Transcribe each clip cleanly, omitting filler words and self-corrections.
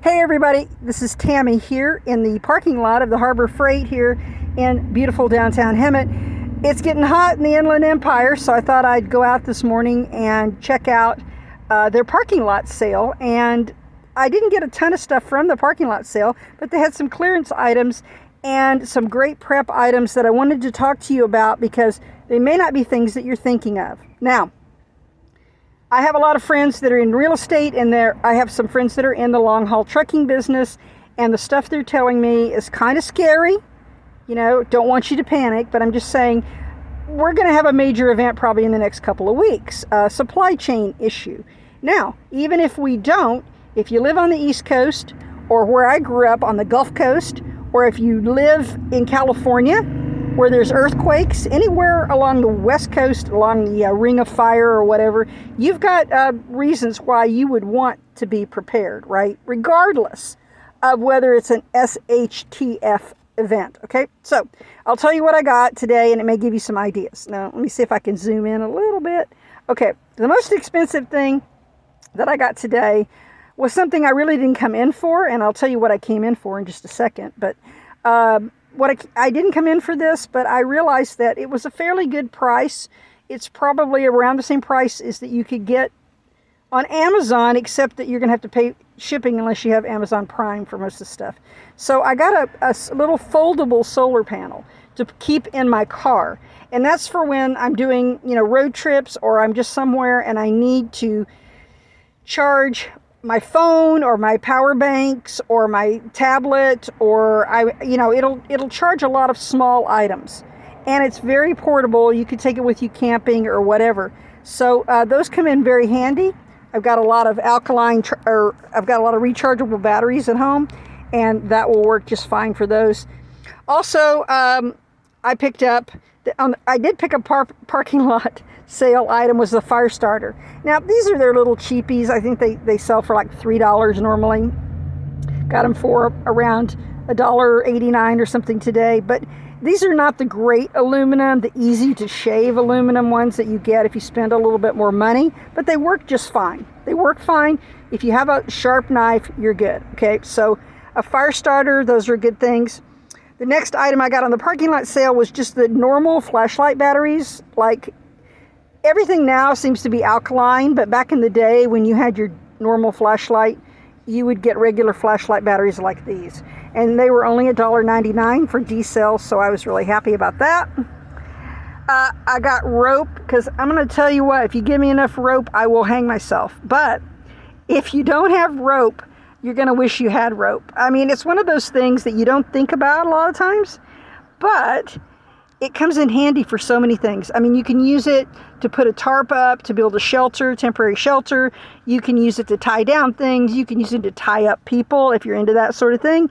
Hey everybody, this is Tammy here in the parking lot of the Harbor Freight here in beautiful downtown Hemet. It's getting hot in the Inland Empire, so I thought I'd go out this morning and check out their parking lot sale. And I didn't get a ton of stuff from the parking lot sale, but they had some clearance items and some great prep items that I wanted to talk to you about because they may not be things that you're thinking of. Now, I have a lot of friends that are in real estate, and I have some friends that are in the long haul trucking business, and the stuff they're telling me is kind of scary. You know, don't want you to panic, but I'm just saying we're going to have a major event probably in the next couple of weeks, a supply chain issue. Now, even if we don't, if you live on the East Coast or where I grew up on the Gulf Coast, or if you live in California where there's earthquakes, anywhere along the West Coast, along the Ring of Fire or whatever, you've got reasons why you would want to be prepared, right? Regardless of whether it's an SHTF event, okay? So I'll tell you what I got today, and it may give you some ideas. Now, let me see if I can zoom in a little bit. Okay, the most expensive thing that I got today was something I really didn't come in for, and I'll tell you what I came in for in just a second. But I didn't come in for this, but I realized that it was a fairly good price. It's probably around the same price as that you could get on Amazon, except that you're going to have to pay shipping unless you have Amazon Prime for most of the stuff. So I got a little foldable solar panel to keep in my car. And that's for when I'm doing, road trips, or I'm just somewhere and I need to charge my phone or my power banks or my tablet, or it'll charge a lot of small items, and it's very portable. You could take it with you camping or whatever. So those come in very handy. I've got a lot of alkaline I've got a lot of rechargeable batteries at home, and that will work just fine for those. Also, I picked up I did pick up parking lot sale item was the fire starter. Now, these are their little cheapies. I think they sell for like $3 normally. Got them for around $1.89 or something today. But these are not the great aluminum, the easy to shave aluminum ones that you get if you spend a little bit more money. But they work just fine. They work fine. If you have a sharp knife, you're good. Okay, so a fire starter, those are good things. The next item I got on the parking lot sale was just the normal flashlight batteries. Like, everything now seems to be alkaline, but back in the day when you had your normal flashlight, you would get regular flashlight batteries like these. And they were only $1.99 for D-cell, so I was really happy about that. I got rope, because I'm going to tell you what, if you give me enough rope, I will hang myself. But if you don't have rope, you're going to wish you had rope. I mean, it's one of those things that you don't think about a lot of times, but it comes in handy for so many things. I mean, you can use it to put a tarp up, to build a shelter, temporary shelter. You can use it to tie down things. You can use it to tie up people if you're into that sort of thing.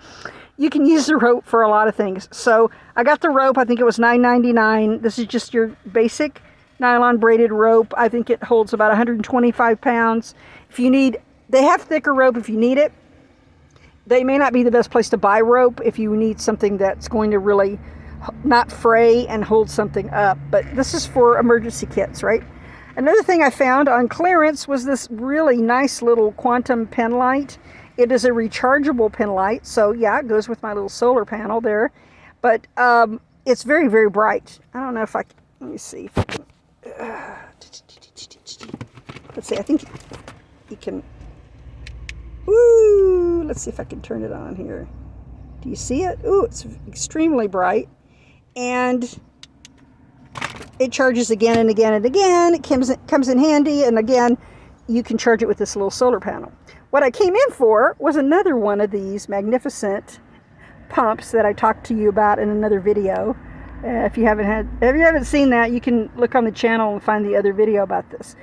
You can use the rope for a lot of things. So I got the rope. I think it was $9.99. This is just your basic nylon braided rope. I think it holds about 125 pounds. If you need, they have thicker rope if you need it. They may not be the best place to buy rope if you need something that's going to really not fray and hold something up, but this is for emergency kits, right? Another thing I found on clearance was this really nice little quantum penlight. It is a rechargeable penlight, so yeah, it goes with my little solar panel there, but it's very, very bright. I don't know if I can, let me see if I can, let's see, I think you can, ooh, let's see if I can turn it on here. Do you see it? Ooh, it's extremely bright. And it charges again and again and again. It comes in handy, and again, you can charge it with this little solar panel. What I came in for was another one of these magnificent pumps that I talked to you about in another video. If you haven't seen that, you can look on the channel and find the other video about this.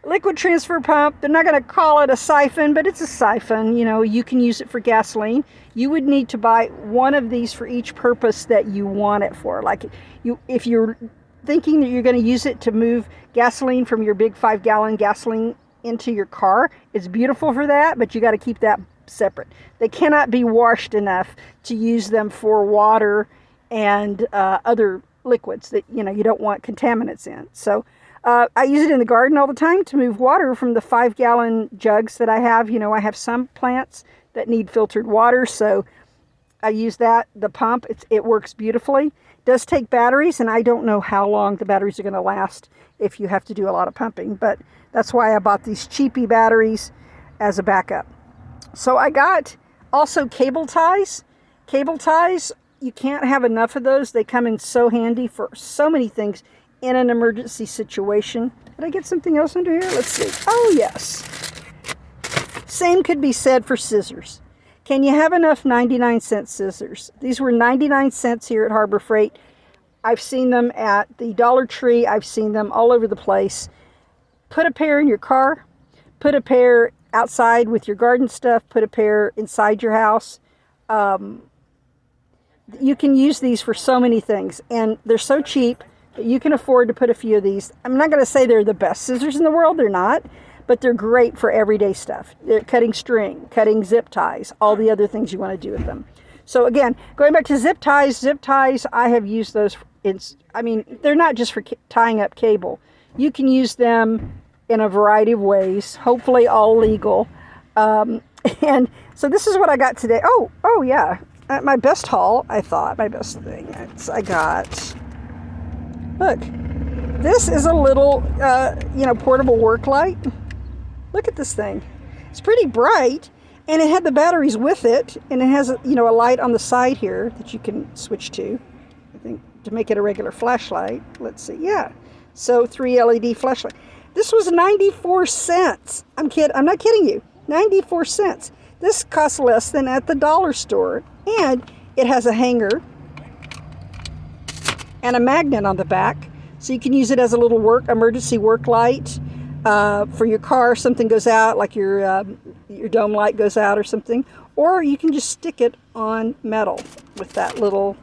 Liquid transfer pump. They're not going to call it a siphon, but it's a siphon. You can use it for gasoline. You would need to buy one of these for each purpose that you want it for. Like, if you're thinking that you're going to use it to move gasoline from your big 5-gallon gasoline into your car, it's beautiful for that, but you got to keep that separate. They cannot be washed enough to use them for water and other liquids that you don't want contaminants in. So I use it in the garden all the time to move water from the 5-gallon jugs that I have. You know, I have some plants that need filtered water, so I use that, the pump. It works beautifully. It does take batteries, and I don't know how long the batteries are going to last if you have to do a lot of pumping, but that's why I bought these cheapy batteries as a backup. So I got also cable ties. Cable ties, you can't have enough of those. They come in so handy for so many things in an emergency situation. Did I get something else under here? Let's see. Oh, yes. Same could be said for scissors. Can you have enough 99-cent scissors? These were 99 cents here at Harbor Freight. I've seen them at the Dollar Tree. I've seen them all over the place. Put a pair in your car. Put a pair outside with your garden stuff. Put a pair inside your house. You can use these for so many things, and they're so cheap that you can afford to put a few of these. I'm not going to say they're the best scissors in the world. They're not, but they're great for everyday stuff. They're cutting string, cutting zip ties, all the other things you want to do with them. So again, going back to zip ties, I have used those. They're not just for tying up cable. You can use them in a variety of ways, hopefully all legal. And so this is what I got today. Oh yeah. My best haul, I thought, my best thing. I got, look, this is a little, portable work light. Look at this thing. It's pretty bright, and it had the batteries with it, and it has, a light on the side here that you can switch to, I think, to make it a regular flashlight. Let's see, yeah. So 3 LED flashlight. This was 94 cents. I'm not kidding you. 94 cents. This costs less than at the dollar store, and it has a hanger and a magnet on the back, so you can use it as a little emergency work light for your car. Something goes out, like your dome light goes out or something, or you can just stick it on metal with that little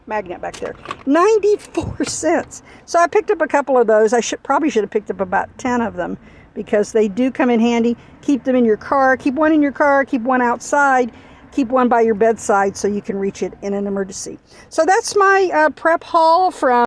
magnet back there. 94 cents. So I picked up a couple of those. I probably should have picked up about 10 of them, because they do come in handy. Keep them in your car. Keep one in your car. Keep one outside. Keep one by your bedside so you can reach it in an emergency. So that's my prep haul from